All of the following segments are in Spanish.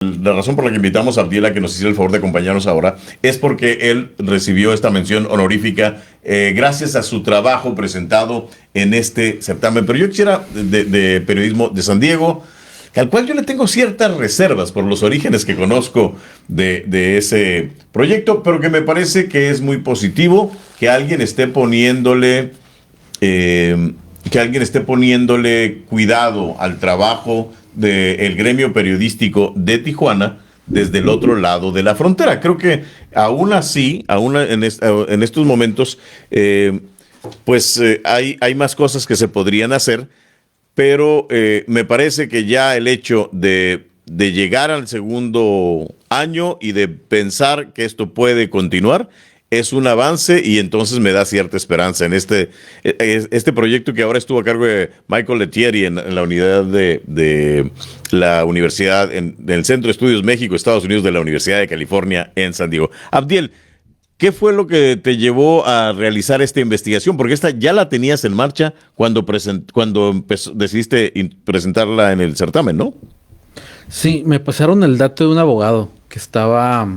La razón por la que invitamos a Abdiel a que nos hiciera el favor de acompañarnos ahora es porque él recibió esta mención honorífica gracias a su trabajo presentado en este certamen. Pero yo quisiera de periodismo de San Diego, al cual yo le tengo ciertas reservas por los orígenes que conozco de ese proyecto, pero que me parece que es muy positivo que alguien esté poniéndole cuidado al trabajo del gremio periodístico de Tijuana desde el otro lado de la frontera. Creo que aún así, en estos momentos, hay más cosas que se podrían hacer, pero me parece que ya el hecho de llegar al segundo año y de pensar que esto puede continuar es un avance, y entonces me da cierta esperanza en este proyecto que ahora estuvo a cargo de Michael Lettieri en la unidad de la universidad, en el Centro de Estudios México, Estados Unidos, de la Universidad de California en San Diego. Abdiel, ¿qué fue lo que te llevó a realizar esta investigación? Porque esta ya la tenías en marcha cuando decidiste presentarla en el certamen, ¿no? Sí, me pasaron el dato de un abogado que estaba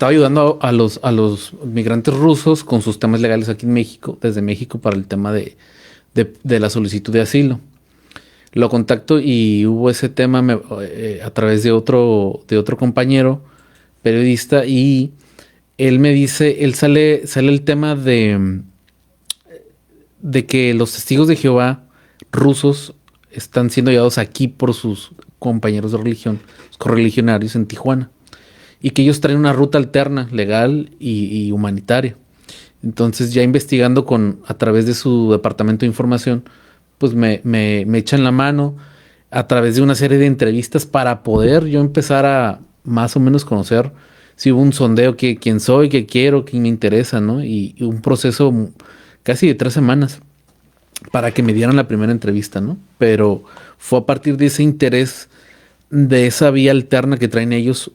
ayudando a los migrantes rusos con sus temas legales aquí en México, desde México, para el tema de la solicitud de asilo. Lo contacto y hubo ese tema a través de otro compañero periodista, y él me dice, sale el tema de que los testigos de Jehová rusos están siendo llevados aquí por sus compañeros de religión, los correligionarios en Tijuana, y que ellos traen una ruta alterna, legal y humanitaria. Entonces, ya investigando a través de su departamento de información, pues me echan la mano a través de una serie de entrevistas para poder yo empezar a más o menos conocer si hubo un sondeo, quién soy, qué quiero, quién me interesa, ¿no? Y un proceso casi de 3 semanas para que me dieran la primera entrevista, ¿no? Pero fue a partir de ese interés, de esa vía alterna que traen ellos,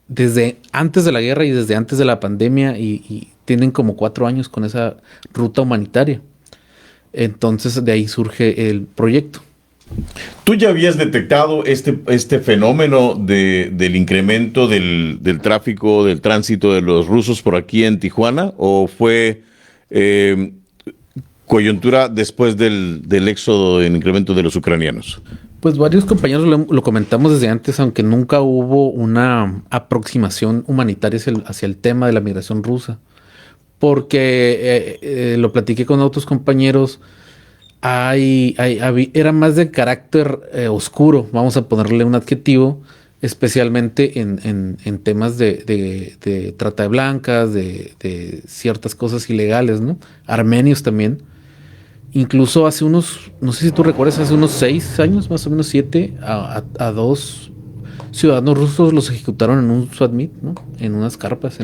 desde antes de la guerra y desde antes de la pandemia, y tienen como 4 años con esa ruta humanitaria. Entonces de ahí surge el proyecto. ¿Tú ya habías detectado este fenómeno del incremento del tráfico, del tránsito de los rusos por aquí en Tijuana? ¿O fue coyuntura después del éxodo, del incremento de los ucranianos? Pues varios compañeros lo comentamos desde antes, aunque nunca hubo una aproximación humanitaria hacia el tema de la migración rusa. Porque lo platiqué con otros compañeros, era más de carácter oscuro, vamos a ponerle un adjetivo, especialmente en temas de trata de blancas, de ciertas cosas ilegales, ¿no? Armenios también. Incluso hace unos, no sé si tú recuerdas, hace unos 6 años, más o menos 7, a 2 ciudadanos rusos los ejecutaron en un Swat Meet, ¿no? En las carpas.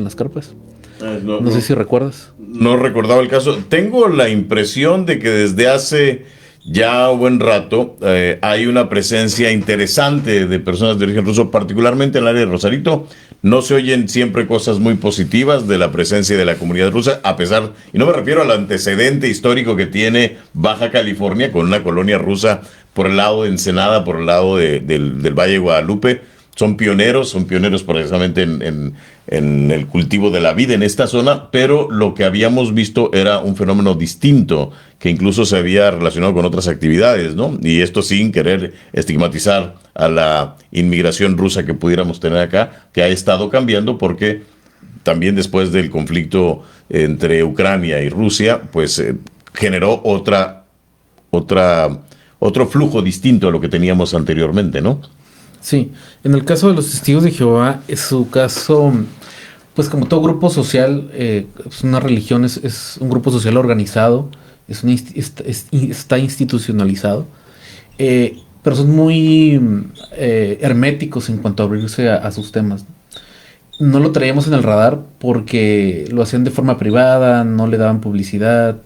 No sé si recuerdas. No recordaba el caso. Tengo la impresión de que desde hace ya un buen rato hay una presencia interesante de personas de origen ruso, particularmente en el área de Rosarito. No se oyen siempre cosas muy positivas de la presencia de la comunidad rusa, a pesar, y no me refiero al antecedente histórico que tiene Baja California con una colonia rusa por el lado de Ensenada, por el lado del Valle de Guadalupe. Son pioneros precisamente en el cultivo de la vida en esta zona, pero lo que habíamos visto era un fenómeno distinto, que incluso se había relacionado con otras actividades, ¿no? Y esto sin querer estigmatizar a la inmigración rusa que pudiéramos tener acá, que ha estado cambiando porque también después del conflicto entre Ucrania y Rusia, pues generó otro flujo distinto a lo que teníamos anteriormente, ¿no? Sí, en el caso de los testigos de Jehová, es su caso, pues como todo grupo social, es una religión, es un grupo social organizado, está institucionalizado, pero son muy herméticos en cuanto a abrirse a sus temas. No lo traíamos en el radar porque lo hacían de forma privada, no le daban publicidad,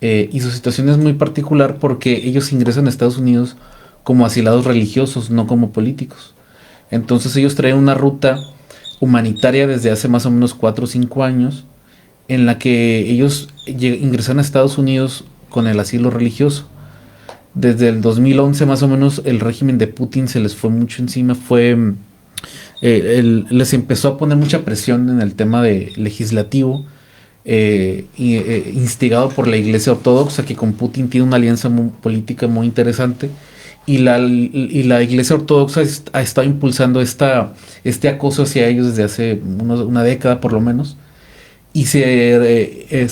y su situación es muy particular porque ellos ingresan a Estados Unidos como asilados religiosos, no como políticos. Entonces ellos traen una ruta humanitaria desde hace más o menos 4 o 5 años, en la que ellos ingresan a Estados Unidos con el asilo religioso. Desde el 2011 más o menos el régimen de Putin se les fue mucho encima, fue les empezó a poner mucha presión en el tema de legislativo, instigado por la Iglesia Ortodoxa, que con Putin tiene una alianza política muy interesante, y la Iglesia Ortodoxa ha estado impulsando este acoso hacia ellos desde hace una década por lo menos, y se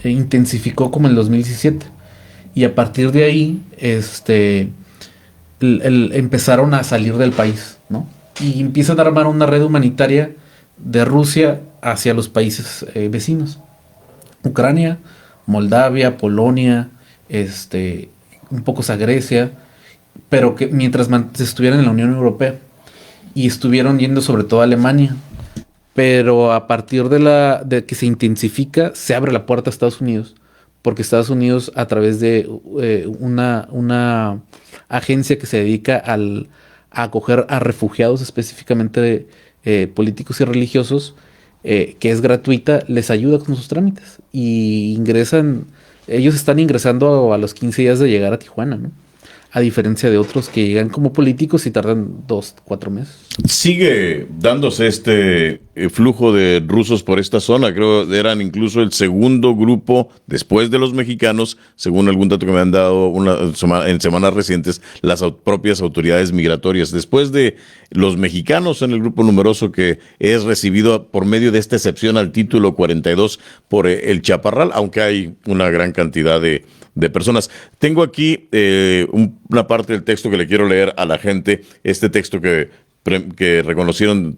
intensificó como en el 2017. Y a partir de ahí, empezaron a salir del país, ¿no? Y empiezan a armar una red humanitaria de Rusia hacia los países vecinos. Ucrania, Moldavia, Polonia, un poco a Grecia, pero que mientras estuvieran en la Unión Europea. Y estuvieron yendo sobre todo a Alemania. Pero a partir de que se intensifica, se abre la puerta a Estados Unidos. Porque Estados Unidos, a través de una agencia que se dedica a acoger a refugiados, específicamente políticos y religiosos, que es gratuita, les ayuda con sus trámites. Y ellos están ingresando a los 15 días de llegar a Tijuana, ¿no? A diferencia de otros que llegan como políticos y tardan 2-4 meses. Sigue dándose flujo de rusos por esta zona. Creo que eran incluso el segundo grupo después de los mexicanos, según algún dato que me han dado en semanas recientes, las propias autoridades migratorias. Después de los mexicanos en el grupo numeroso que es recibido por medio de esta excepción al título 42 por el Chaparral, aunque hay una gran cantidad de personas. Tengo aquí una parte del texto que le quiero leer a la gente, este texto que reconocieron,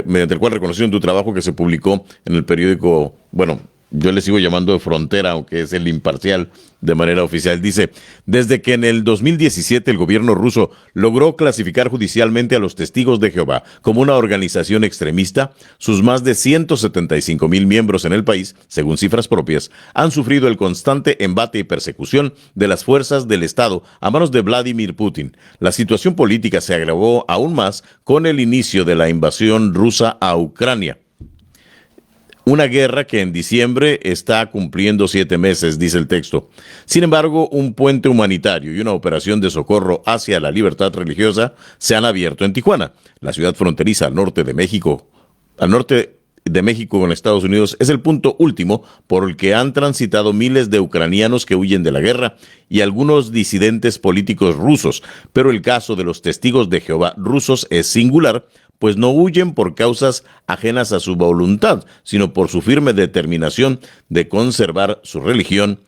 mediante el cual reconocieron tu trabajo, que se publicó en el periódico, bueno, yo le sigo llamando de Frontera, aunque es el Imparcial de manera oficial. Dice: desde que en el 2017 el gobierno ruso logró clasificar judicialmente a los Testigos de Jehová como una organización extremista, sus más de 175,000 miembros en el país, según cifras propias, han sufrido el constante embate y persecución de las fuerzas del Estado a manos de Vladimir Putin. La situación política se agravó aún más con el inicio de la invasión rusa a Ucrania. Una guerra que en diciembre está cumpliendo 7 meses, dice el texto. Sin embargo, un puente humanitario y una operación de socorro hacia la libertad religiosa se han abierto en Tijuana, la ciudad fronteriza al norte de México. Al norte de México con Estados Unidos es el punto último por el que han transitado miles de ucranianos que huyen de la guerra y algunos disidentes políticos rusos. Pero el caso de los Testigos de Jehová rusos es singular, pues no huyen por causas ajenas a su voluntad, sino por su firme determinación de conservar su religión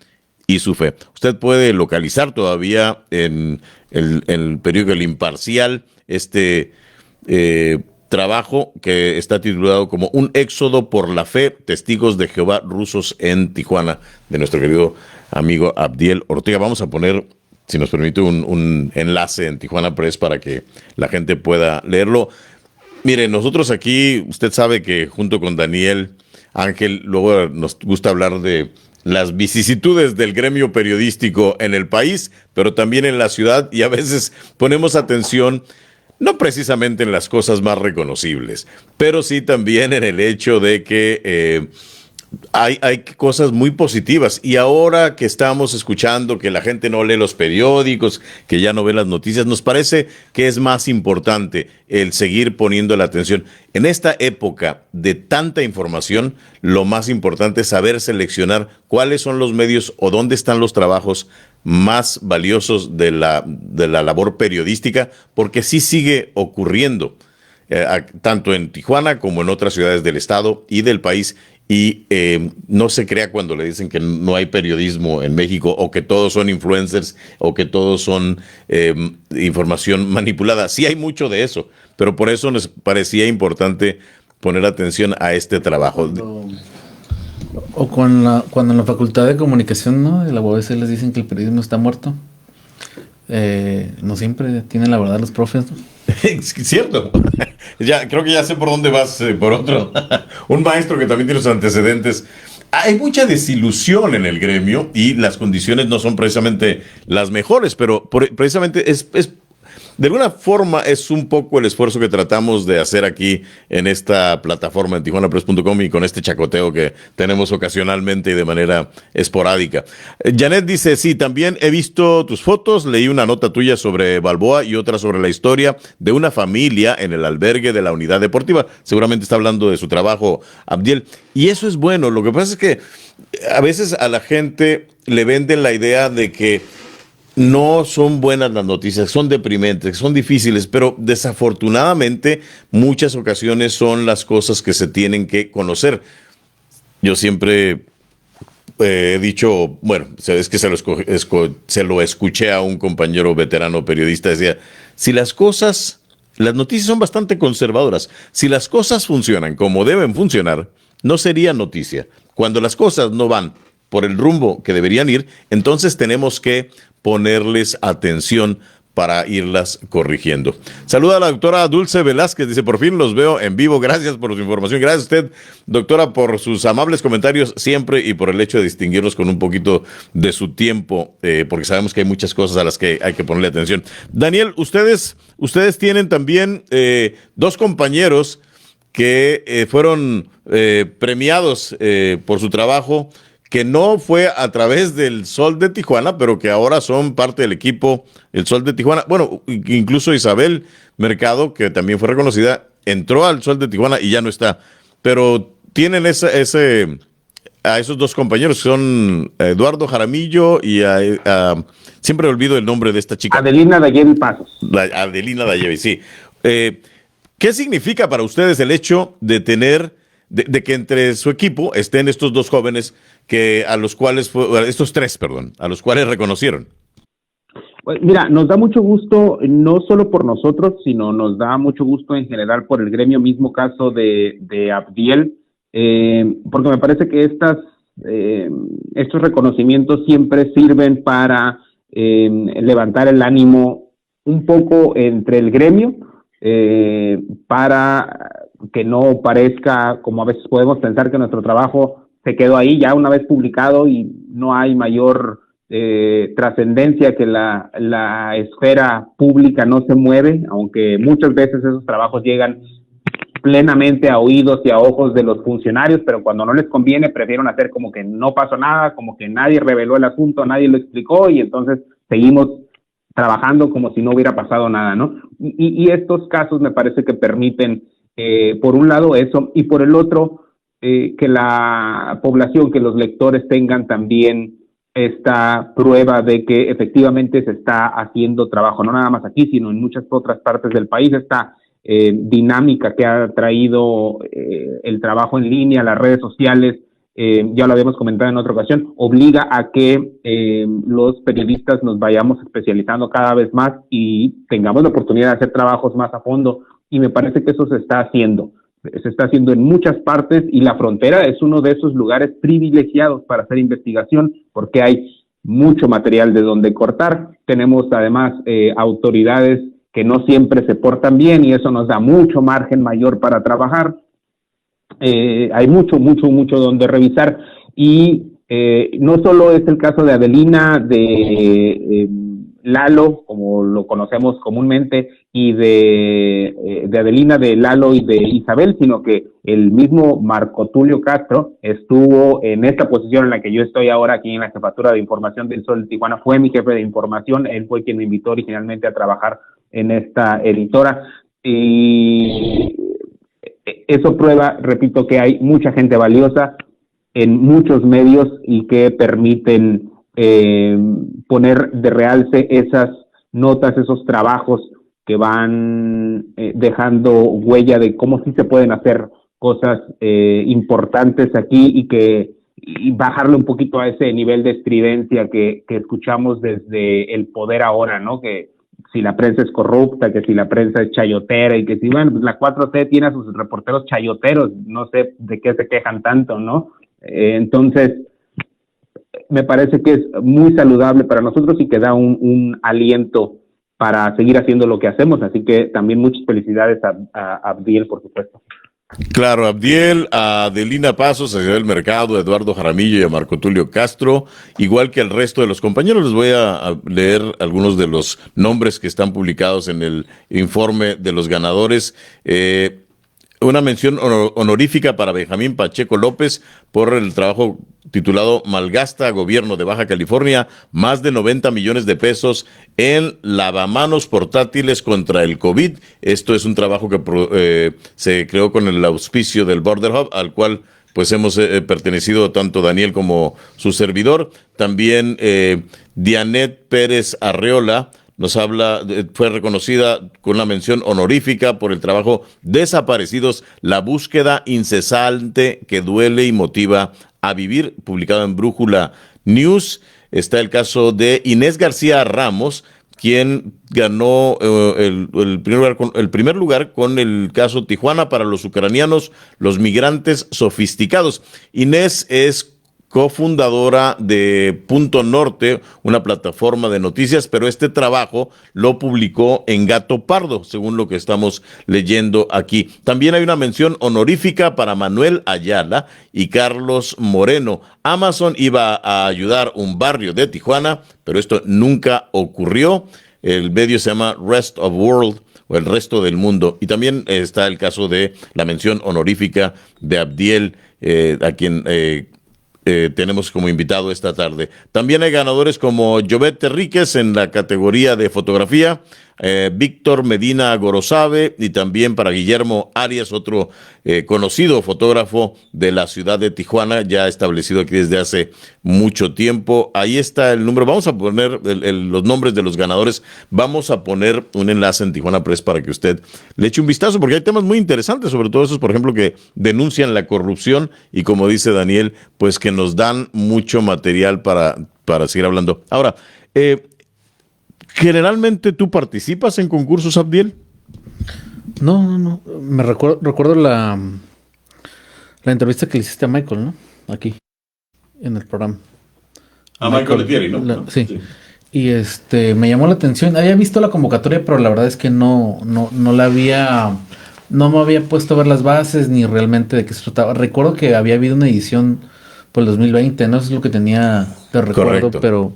y su fe. Usted puede localizar todavía en el periódico El Imparcial trabajo que está titulado como Un éxodo por la fe, Testigos de Jehová rusos en Tijuana, de nuestro querido amigo Abdiel Ortega. Vamos a poner, si nos permite, un enlace en Tijuana Press para que la gente pueda leerlo. Mire, nosotros aquí, usted sabe que junto con Daniel Ángel, luego nos gusta hablar de las vicisitudes del gremio periodístico en el país, pero también en la ciudad, y a veces ponemos atención no precisamente en las cosas más reconocibles, pero sí también en el hecho de que hay cosas muy positivas. Y ahora que estamos escuchando que la gente no lee los periódicos, que ya no ve las noticias, nos parece que es más importante el seguir poniendo la atención. En esta época de tanta información, lo más importante es saber seleccionar cuáles son los medios o dónde están los trabajos más valiosos de la labor periodística, porque sí sigue ocurriendo, tanto en Tijuana como en otras ciudades del estado y del país. Y no se crea cuando le dicen que no hay periodismo en México, o que todos son influencers, o que todos son información manipulada. Sí hay mucho de eso, pero por eso nos parecía importante poner atención a este trabajo. O cuando en la Facultad de Comunicación, ¿no?, de la UABC les dicen que el periodismo está muerto. No siempre tienen la verdad los profes, ¿no? Es cierto. Ya, creo que ya sé por dónde vas, por otro. Un maestro que también tiene sus antecedentes. Hay mucha desilusión en el gremio y las condiciones no son precisamente las mejores, pero precisamente de alguna forma es un poco el esfuerzo que tratamos de hacer aquí en esta plataforma en tijuanapress.com y con este chacoteo que tenemos ocasionalmente y de manera esporádica. Janet dice, sí, también he visto tus fotos, leí una nota tuya sobre Balboa y otra sobre la historia de una familia en el albergue de la unidad deportiva. Seguramente está hablando de su trabajo, Abdiel. Y eso es bueno. Lo que pasa es que a veces a la gente le venden la idea de que no son buenas las noticias, son deprimentes, son difíciles, pero desafortunadamente muchas ocasiones son las cosas que se tienen que conocer. Yo siempre he dicho, bueno, es que se lo escuché a un compañero veterano periodista, decía, si las noticias son bastante conservadoras, si las cosas funcionan como deben funcionar, no sería noticia. Cuando las cosas no van por el rumbo que deberían ir, entonces tenemos que ponerles atención para irlas corrigiendo. Saluda a la doctora Dulce Velázquez, dice, por fin los veo en vivo, gracias por su información, gracias a usted, doctora, por sus amables comentarios siempre y por el hecho de distinguirnos con un poquito de su tiempo, porque sabemos que hay muchas cosas a las que hay que ponerle atención. Daniel, ustedes tienen también dos compañeros que fueron premiados por su trabajo, que no fue a través del Sol de Tijuana, pero que ahora son parte del equipo el Sol de Tijuana. Bueno, incluso Isabel Mercado, que también fue reconocida, entró al Sol de Tijuana y ya no está. Pero tienen a esos dos compañeros, que son Eduardo Jaramillo y siempre olvido el nombre de esta chica. Adelina Dayevi Pasos. Adelina Dayevi, sí. ¿Qué significa para ustedes el hecho de tener, de que entre su equipo estén estos dos jóvenes estos tres, a los cuales reconocieron? Pues mira, nos da mucho gusto, no solo por nosotros, sino nos da mucho gusto en general por el gremio, mismo caso de Abdiel, porque me parece que estos reconocimientos siempre sirven para levantar el ánimo un poco entre el gremio, para que no parezca, como a veces podemos pensar, que nuestro trabajo se quedó ahí ya una vez publicado y no hay mayor trascendencia, que la esfera pública no se mueve, aunque muchas veces esos trabajos llegan plenamente a oídos y a ojos de los funcionarios, pero cuando no les conviene prefieren hacer como que no pasó nada, como que nadie reveló el asunto, nadie lo explicó, y entonces seguimos trabajando como si no hubiera pasado nada, ¿no? Y estos casos me parece que permiten, por un lado eso, y por el otro, que la población, que los lectores tengan también esta prueba de que efectivamente se está haciendo trabajo, no nada más aquí, sino en muchas otras partes del país. Esta dinámica que ha traído el trabajo en línea, las redes sociales, ya lo habíamos comentado en otra ocasión, obliga a que los periodistas nos vayamos especializando cada vez más y tengamos la oportunidad de hacer trabajos más a fondo, y me parece que eso se está haciendo en muchas partes, y la frontera es uno de esos lugares privilegiados para hacer investigación, porque hay mucho material de donde cortar. Tenemos además autoridades que no siempre se portan bien, y eso nos da mucho margen mayor para trabajar. Hay mucho donde revisar, y no solo es el caso de Adelina, de Lalo, como lo conocemos comúnmente, y de Adelina, de Lalo y de Isabel, sino que el mismo Marco Tulio Castro estuvo en esta posición en la que yo estoy ahora aquí en la jefatura de información del Sol de Tijuana. Fue mi jefe de información, él fue quien me invitó originalmente a trabajar en esta editora, y eso prueba, repito, que hay mucha gente valiosa en muchos medios y que permiten poner de realce esas notas, esos trabajos que van dejando huella de cómo sí se pueden hacer cosas importantes aquí, y bajarle un poquito a ese nivel de estridencia que escuchamos desde el poder ahora, ¿no? Que si la prensa es corrupta, que si la prensa es chayotera, y que si, bueno, pues la 4T tiene a sus reporteros chayoteros, no sé de qué se quejan tanto, ¿no? Entonces, me parece que es muy saludable para nosotros y que da un aliento para seguir haciendo lo que hacemos, así que también muchas felicidades a Abdiel, por supuesto. Claro, Abdiel, a Adelina Pasos, a Isabel Mercado, a Eduardo Jaramillo y a Marco Tulio Castro, igual que al resto de los compañeros. Les voy a leer algunos de los nombres que están publicados en el informe de los ganadores. Una mención honorífica para Benjamín Pacheco López por el trabajo titulado Malgasta Gobierno de Baja California más de 90 millones de pesos en lavamanos portátiles contra el COVID. Esto es un trabajo que se creó con el auspicio del Border Hub, al cual pues hemos pertenecido tanto Daniel como su servidor. También Dianet Pérez Arreola nos habla, fue reconocida con una mención honorífica por el trabajo Desaparecidos, la búsqueda incesante que duele y motiva a vivir, publicado en Brújula News. Está el caso de Inés García Ramos, quien ganó el primer lugar con el caso Tijuana para los ucranianos, los migrantes sofisticados. Inés es cofundadora de Punto Norte, una plataforma de noticias, pero este trabajo lo publicó en Gato Pardo, según lo que estamos leyendo aquí. También hay una mención honorífica para Manuel Ayala y Carlos Moreno. Amazon iba a ayudar un barrio de Tijuana, pero esto nunca ocurrió. El medio se llama Rest of World, o el resto del mundo. Y también está el caso de la mención honorífica de Abdiel, a quien tenemos como invitado esta tarde. También hay ganadores como Jovet Terríquez en la categoría de fotografía, Víctor Medina Gorosabe, y también para Guillermo Arias, otro conocido fotógrafo de la ciudad de Tijuana, ya establecido aquí desde hace mucho tiempo. Ahí está el número. Vamos a poner los nombres de los ganadores. Vamos a poner un enlace en Tijuana Press para que usted le eche un vistazo, porque hay temas muy interesantes, sobre todo esos, por ejemplo, que denuncian la corrupción y, como dice Daniel, pues que nos dan mucho material para seguir hablando. Ahora, ¿generalmente tú participas en concursos, Abdiel? No. Me recuerdo la entrevista que le hiciste a Michael, ¿no? Aquí, en el programa. A Michael Lettieri, ¿no? Sí. Y me llamó la atención. Había visto la convocatoria, pero la verdad es que no me había puesto a ver las bases ni realmente de qué se trataba. Recuerdo que había habido una edición por el 2020, no eso es lo que tenía de recuerdo. Correcto. Pero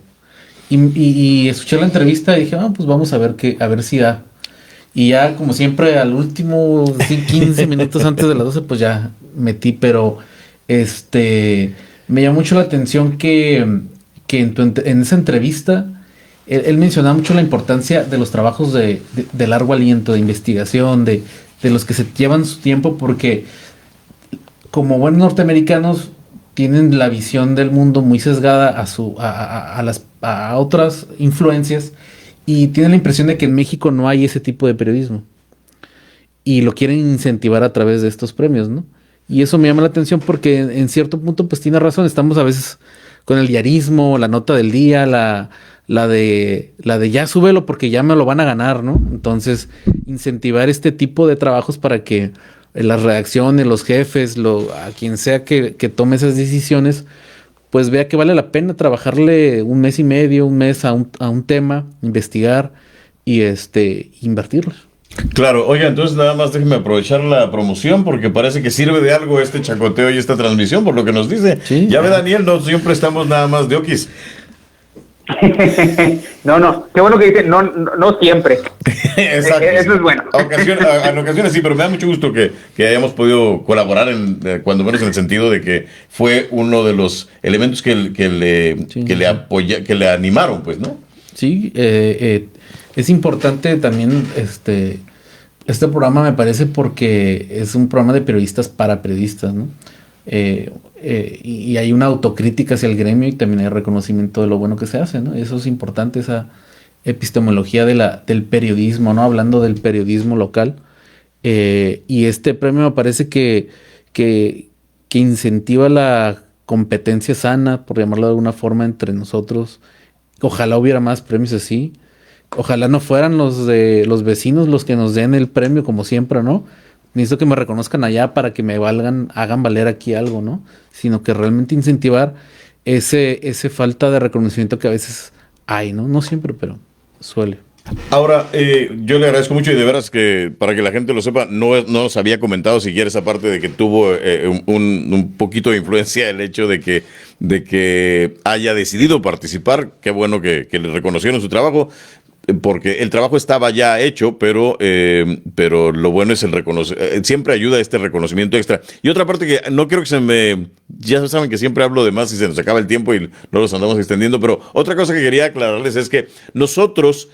y escuché la entrevista y dije, pues vamos a ver si da. Y ya, como siempre, al último 15 minutos antes de las 12, pues ya metí, pero me llamó mucho la atención que en esa entrevista él mencionaba mucho la importancia de los trabajos de largo aliento, de investigación, de los que se llevan su tiempo, porque como buenos norteamericanos tienen la visión del mundo muy sesgada a otras influencias, y tienen la impresión de que en México no hay ese tipo de periodismo y lo quieren incentivar a través de estos premios, ¿no? Y eso me llama la atención porque en cierto punto pues tiene razón. Estamos a veces con el diarismo, la nota del día, la de ya súbelo porque ya me lo van a ganar, ¿no? Entonces incentivar este tipo de trabajos para que las redacciones, los jefes, a quien sea que tome esas decisiones, pues vea que vale la pena trabajarle un mes y medio, un mes a un tema, investigar y invertirlos. Claro, oiga, entonces nada más déjeme aprovechar la promoción porque parece que sirve de algo este chacoteo y esta transmisión, por lo que nos dice. Sí, ya ve, Daniel, no siempre estamos nada más de okis. No, qué bueno que dice, no siempre. Exacto. Eso es bueno. En ocasiones sí, pero me da mucho gusto que hayamos podido colaborar, cuando menos en el sentido de que fue uno de los elementos que le animaron, pues, ¿no? Sí, es importante también este programa, me parece, porque es un programa de periodistas para periodistas, ¿no? Y hay una autocrítica hacia el gremio y también hay reconocimiento de lo bueno que se hace, ¿no? Eso es importante, esa epistemología del periodismo, ¿no? Hablando del periodismo local. Y este premio me parece que incentiva la competencia sana, por llamarlo de alguna forma, entre nosotros. Ojalá hubiera más premios así. Ojalá no fueran los de los vecinos los que nos den el premio, como siempre, ¿no? Necesito que me reconozcan allá para que me hagan valer aquí algo, ¿no? Sino que realmente incentivar ese falta de reconocimiento que a veces hay, ¿no? No siempre, pero suele. Ahora, yo le agradezco mucho y de veras que para que la gente lo sepa, no nos había comentado siquiera esa parte de que tuvo un poquito de influencia el hecho de que haya decidido participar. Qué bueno que le reconocieron su trabajo, porque el trabajo estaba ya hecho, pero lo bueno es el reconocimiento, siempre ayuda este reconocimiento extra. Y otra parte que no quiero que ya saben que siempre hablo de más y se nos acaba el tiempo y no los andamos extendiendo, pero otra cosa que quería aclararles es que nosotros,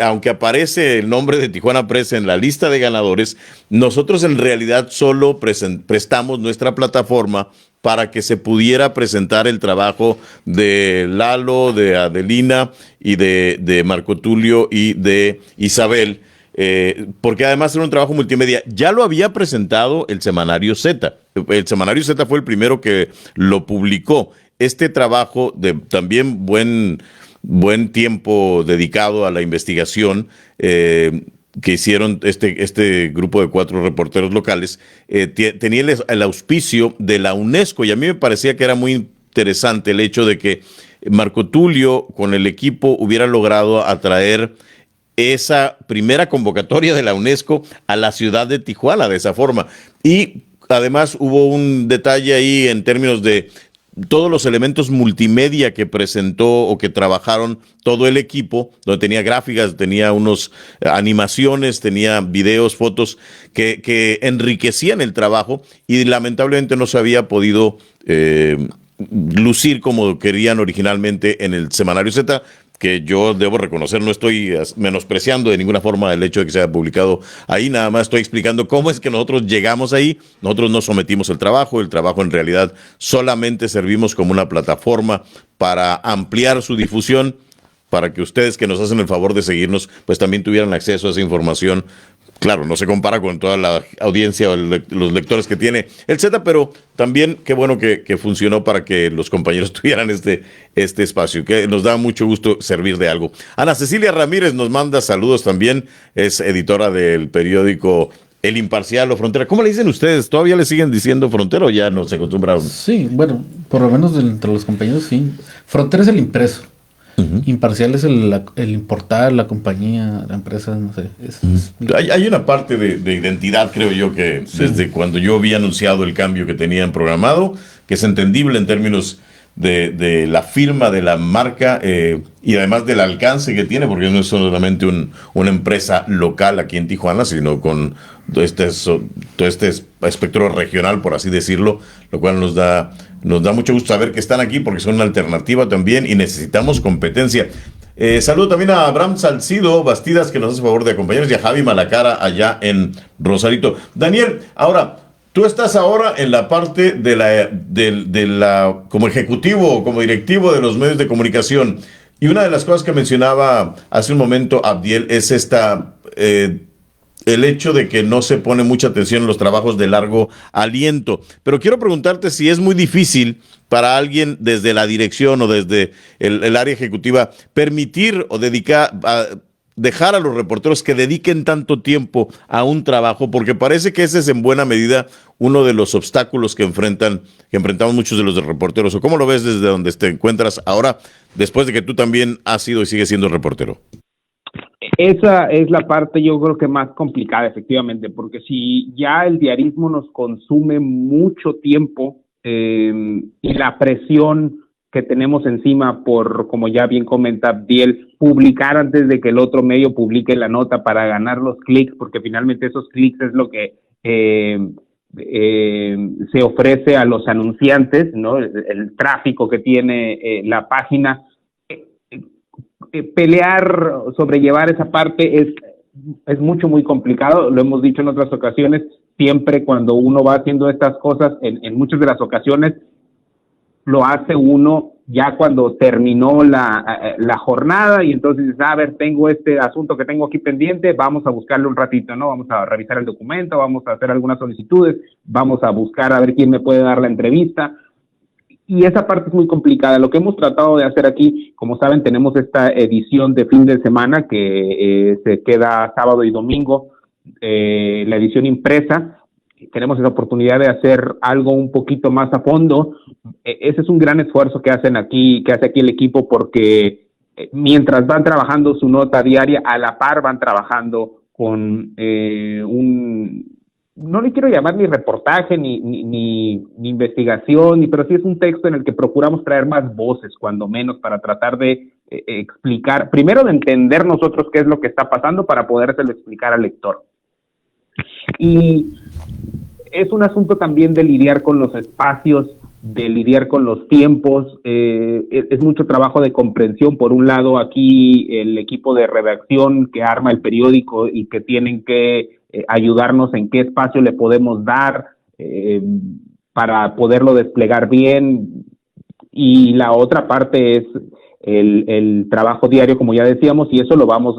aunque aparece el nombre de Tijuana Press en la lista de ganadores, nosotros en realidad solo prestamos nuestra plataforma para que se pudiera presentar el trabajo de Lalo, de Adelina y de Marco Tulio y de Isabel, porque además era un trabajo multimedia. Ya lo había presentado el Semanario Z. El Semanario Z fue el primero que lo publicó. Este trabajo de también buen tiempo dedicado a la investigación, que hicieron este grupo de 4 reporteros locales, tenía el auspicio de la UNESCO, y a mí me parecía que era muy interesante el hecho de que Marco Tulio con el equipo hubiera logrado atraer esa primera convocatoria de la UNESCO a la ciudad de Tijuana de esa forma. Y además hubo un detalle ahí en términos de todos los elementos multimedia que presentó o que trabajaron todo el equipo, donde tenía gráficas, tenía unos animaciones, tenía videos, fotos que enriquecían el trabajo, y lamentablemente no se había podido lucir como querían originalmente en el Semanario Z, que yo debo reconocer, no estoy menospreciando de ninguna forma el hecho de que se haya publicado ahí, nada más estoy explicando cómo es que nosotros llegamos ahí. Nosotros no sometimos el trabajo en realidad solamente servimos como una plataforma para ampliar su difusión, para que ustedes que nos hacen el favor de seguirnos, pues también tuvieran acceso a esa información. Claro, no se compara con toda la audiencia o los lectores que tiene el Z, pero también qué bueno que funcionó para que los compañeros tuvieran este espacio, que nos da mucho gusto servir de algo. Ana Cecilia Ramírez nos manda saludos también, es editora del periódico El Imparcial o Frontera. ¿Cómo le dicen ustedes? ¿Todavía le siguen diciendo Frontera o ya no se acostumbraron? Sí, bueno, por lo menos entre los compañeros sí. Frontera es el impreso. Imparcial es el portal, la compañía, la empresa, no sé. Hay una parte de identidad, creo yo, que desde cuando yo había anunciado el cambio que tenían programado, que es entendible en términos de la firma de la marca, y además del alcance que tiene, porque no es solamente una empresa local aquí en Tijuana, sino con todo este espectro regional, por así decirlo, lo cual nos da mucho gusto saber que están aquí, porque son una alternativa también y necesitamos competencia. Saludo también a Abraham Salcido Bastidas, que nos hace favor de acompañarnos, y a Javi Malacara allá en Rosarito. Daniel, ahora, tú estás ahora en la parte de la como ejecutivo, como directivo de los medios de comunicación. Y una de las cosas que mencionaba hace un momento Abdiel es el hecho de que no se pone mucha atención en los trabajos de largo aliento. Pero quiero preguntarte si es muy difícil para alguien desde la dirección o desde el área ejecutiva permitir o dejar a los reporteros que dediquen tanto tiempo a un trabajo, porque parece que ese es en buena medida uno de los obstáculos que enfrentamos muchos de los reporteros. ¿O cómo lo ves desde donde te encuentras ahora, después de que tú también has sido y sigues siendo reportero? Esa es la parte, yo creo que más complicada, efectivamente, porque si ya el diarismo nos consume mucho tiempo, y la presión que tenemos encima por, como ya bien comenta Abdiel, publicar antes de que el otro medio publique la nota para ganar los clics, porque finalmente esos clics es lo que se ofrece a los anunciantes, ¿no? El tráfico que tiene la página. Pelear, sobrellevar esa parte es muy complicado, lo hemos dicho en otras ocasiones. Siempre cuando uno va haciendo estas cosas, en muchas de las ocasiones lo hace uno ya cuando terminó la jornada, y entonces dices, a ver, tengo este asunto que tengo aquí pendiente, vamos a buscarle un ratito, ¿no? Vamos a revisar el documento, vamos a hacer algunas solicitudes, vamos a buscar a ver quién me puede dar la entrevista. Y esa parte es muy complicada. Lo que hemos tratado de hacer aquí, como saben, tenemos esta edición de fin de semana que se queda sábado y domingo, la edición impresa. Tenemos esa oportunidad de hacer algo un poquito más a fondo. Ese es un gran esfuerzo que hace aquí el equipo, porque mientras van trabajando su nota diaria, a la par van trabajando con no le quiero llamar ni reportaje, ni investigación, pero sí es un texto en el que procuramos traer más voces, cuando menos, para tratar de explicar, primero de entender nosotros qué es lo que está pasando para podérselo explicar al lector. Y es un asunto también de lidiar con los espacios, de lidiar con los tiempos, es mucho trabajo de comprensión. Por un lado, aquí el equipo de redacción que arma el periódico y que tienen que ayudarnos en qué espacio le podemos dar para poderlo desplegar bien, y la otra parte es el trabajo diario, como ya decíamos, y eso lo vamos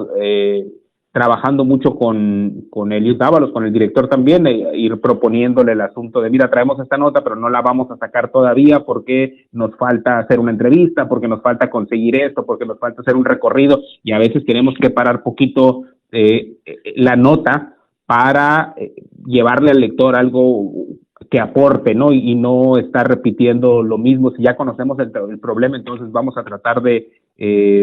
trabajando mucho con Eliud Dávalos, con el director también, ir proponiéndole el asunto de, mira, traemos esta nota, pero no la vamos a sacar todavía porque nos falta hacer una entrevista, porque nos falta conseguir esto, porque nos falta hacer un recorrido, y a veces tenemos que parar poquito la nota para llevarle al lector algo que aporte, ¿no? Y no estar repitiendo lo mismo. Si ya conocemos el problema, entonces vamos a tratar de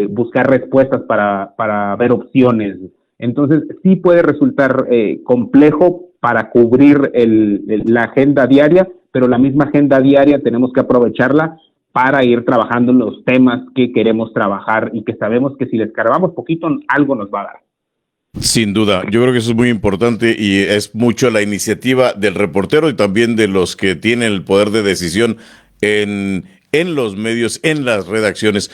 buscar respuestas para ver opciones. Entonces, sí puede resultar complejo para cubrir la agenda diaria, pero la misma agenda diaria tenemos que aprovecharla para ir trabajando en los temas que queremos trabajar y que sabemos que si les cargamos poquito, algo nos va a dar. Sin duda, yo creo que eso es muy importante y es mucho la iniciativa del reportero y también de los que tienen el poder de decisión en los medios, en las redacciones.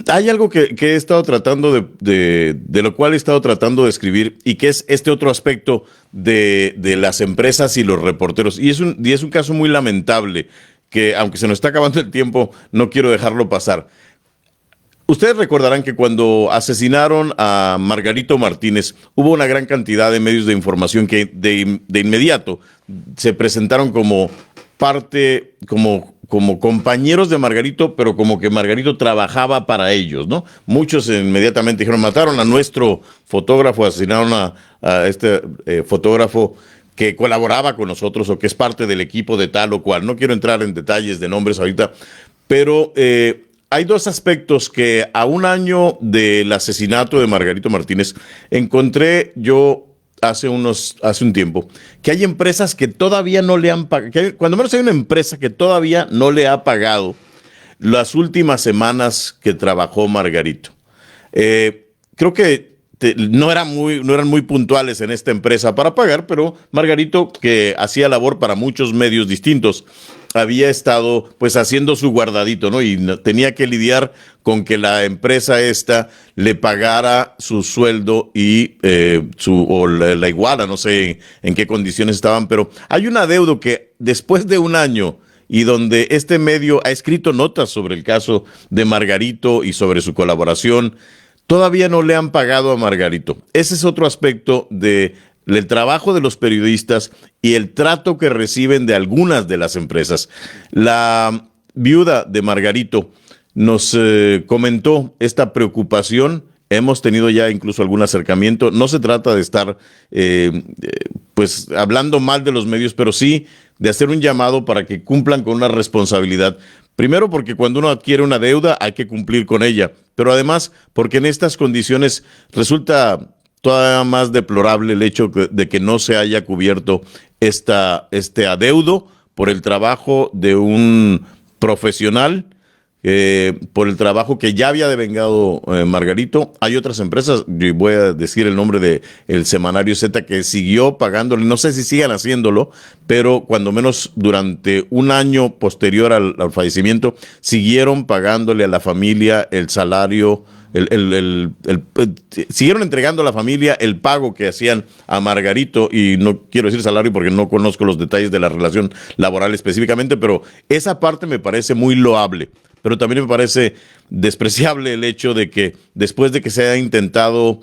Hay algo que he estado tratando de lo cual he estado tratando de escribir, y que es este otro aspecto de las empresas y los reporteros. Y es un caso muy lamentable que, aunque se nos está acabando el tiempo, no quiero dejarlo pasar. Ustedes recordarán que cuando asesinaron a Margarito Martínez, hubo una gran cantidad de medios de información que de inmediato se presentaron como parte, como compañeros de Margarito, pero como que Margarito trabajaba para ellos, ¿no? Muchos inmediatamente dijeron, mataron a nuestro fotógrafo, asesinaron a este fotógrafo que colaboraba con nosotros o que es parte del equipo de tal o cual. No quiero entrar en detalles de nombres ahorita, pero hay dos aspectos que a un año del asesinato de Margarito Martínez encontré yo hace un tiempo, que hay empresas que todavía no le han pagado, cuando menos hay una empresa que todavía no le ha pagado las últimas semanas que trabajó Margarito. Creo que no eran muy puntuales en esta empresa para pagar, pero Margarito, que hacía labor para muchos medios distintos, había estado pues haciendo su guardadito, ¿no? Y tenía que lidiar con que la empresa esta le pagara su sueldo y la iguala, no sé en qué condiciones estaban, pero hay un adeudo que después de un año, y donde este medio ha escrito notas sobre el caso de Margarito y sobre su colaboración, todavía no le han pagado a Margarito. Ese es otro aspecto del trabajo de los periodistas y el trato que reciben de algunas de las empresas. La viuda de Margarito nos comentó esta preocupación. Hemos tenido ya incluso algún acercamiento. No se trata de estar pues hablando mal de los medios, pero sí de hacer un llamado para que cumplan con una responsabilidad. Primero, porque cuando uno adquiere una deuda hay que cumplir con ella, pero además porque en estas condiciones resulta todavía más deplorable el hecho de que no se haya cubierto este adeudo por el trabajo de un profesional, por el trabajo que ya había devengado Margarito. Hay otras empresas, y voy a decir el nombre de el Semanario Z, que siguió pagándole, no sé si sigan haciéndolo, pero cuando menos durante un año posterior al fallecimiento, siguieron pagándole a la familia el salario, siguieron entregando a la familia el pago que hacían a Margarito, y no quiero decir salario porque no conozco los detalles de la relación laboral específicamente, pero esa parte me parece muy loable. Pero también me parece despreciable el hecho de que después de que se haya intentado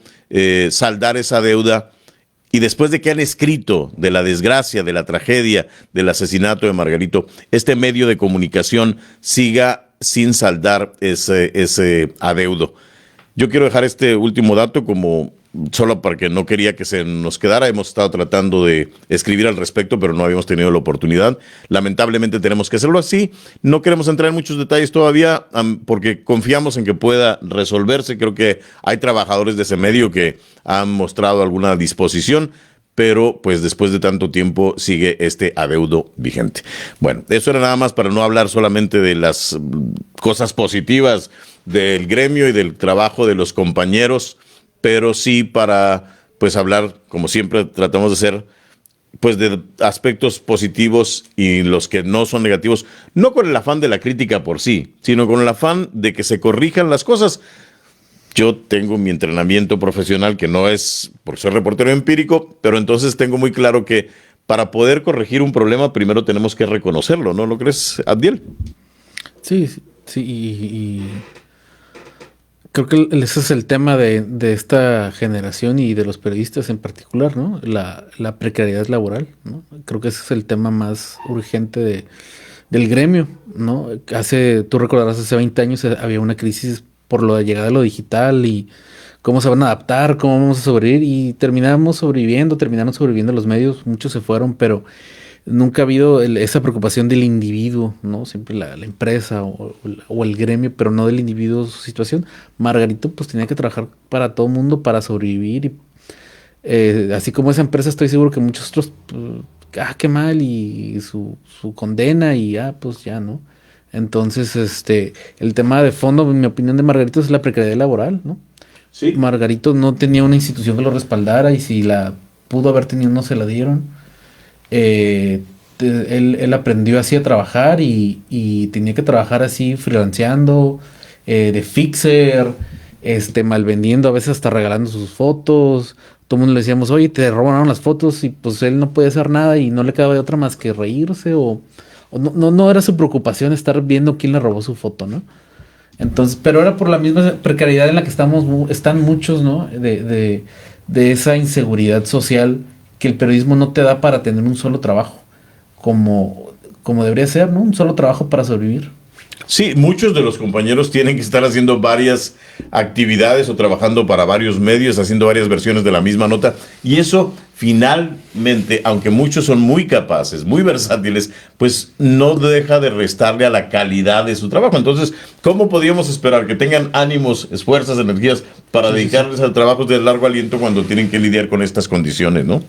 saldar esa deuda y después de que han escrito de la desgracia, de la tragedia, del asesinato de Margarito, este medio de comunicación siga sin saldar ese adeudo. Yo quiero dejar este último dato como solo porque no quería que se nos quedara, hemos estado tratando de escribir al respecto, pero no habíamos tenido la oportunidad. Lamentablemente tenemos que hacerlo así. No queremos entrar en muchos detalles todavía porque confiamos en que pueda resolverse. Creo que hay trabajadores de ese medio que han mostrado alguna disposición, pero pues después de tanto tiempo sigue este adeudo vigente. Bueno, eso era nada más para no hablar solamente de las cosas positivas del gremio y del trabajo de los compañeros, pero sí para pues hablar, como siempre tratamos de hacer, pues de aspectos positivos y los que no son negativos, no con el afán de la crítica por sí, sino con el afán de que se corrijan las cosas. Yo tengo mi entrenamiento profesional, que no es por ser reportero empírico, pero entonces tengo muy claro que para poder corregir un problema, primero tenemos que reconocerlo, ¿no lo crees, Abdiel? Sí, sí, y creo que ese es el tema de esta generación y de los periodistas en particular, ¿no? La precariedad laboral, ¿no? Creo que ese es el tema más urgente del gremio, ¿no? Tú recordarás, hace 20 años había una crisis por la llegada de lo digital y cómo se van a adaptar, cómo vamos a sobrevivir, y terminaron sobreviviendo los medios, muchos se fueron, pero nunca ha habido esa preocupación del individuo, ¿no? Siempre la empresa o el gremio, pero no del individuo, su situación. Margarito pues tenía que trabajar para todo el mundo para sobrevivir y así como esa empresa, estoy seguro que muchos otros, pues, qué mal, y su condena y pues ya, ¿no? Entonces, el tema de fondo, en mi opinión, de Margarito es la precariedad laboral, ¿no? Sí. Margarito no tenía una institución que lo respaldara, y si la pudo haber tenido, no se la dieron. Él aprendió así a trabajar y tenía que trabajar así freelanceando, de fixer, mal vendiendo, a veces hasta regalando sus fotos. Todo el mundo le decíamos, oye, te robaron las fotos, y pues él no podía hacer nada y no le quedaba de otra más que reírse o no era su preocupación estar viendo quién le robó su foto, ¿no? Entonces, pero era por la misma precariedad en la que están muchos, ¿no? De esa inseguridad social que el periodismo no te da para tener un solo trabajo, como debería ser, ¿no? Un solo trabajo para sobrevivir. Sí, muchos de los compañeros tienen que estar haciendo varias actividades o trabajando para varios medios, haciendo varias versiones de la misma nota. Y eso finalmente, aunque muchos son muy capaces, muy versátiles, pues no deja de restarle a la calidad de su trabajo. Entonces, ¿cómo podríamos esperar que tengan ánimos, esfuerzos, energías para dedicarles a trabajos de largo aliento cuando tienen que lidiar con estas condiciones, ¿no?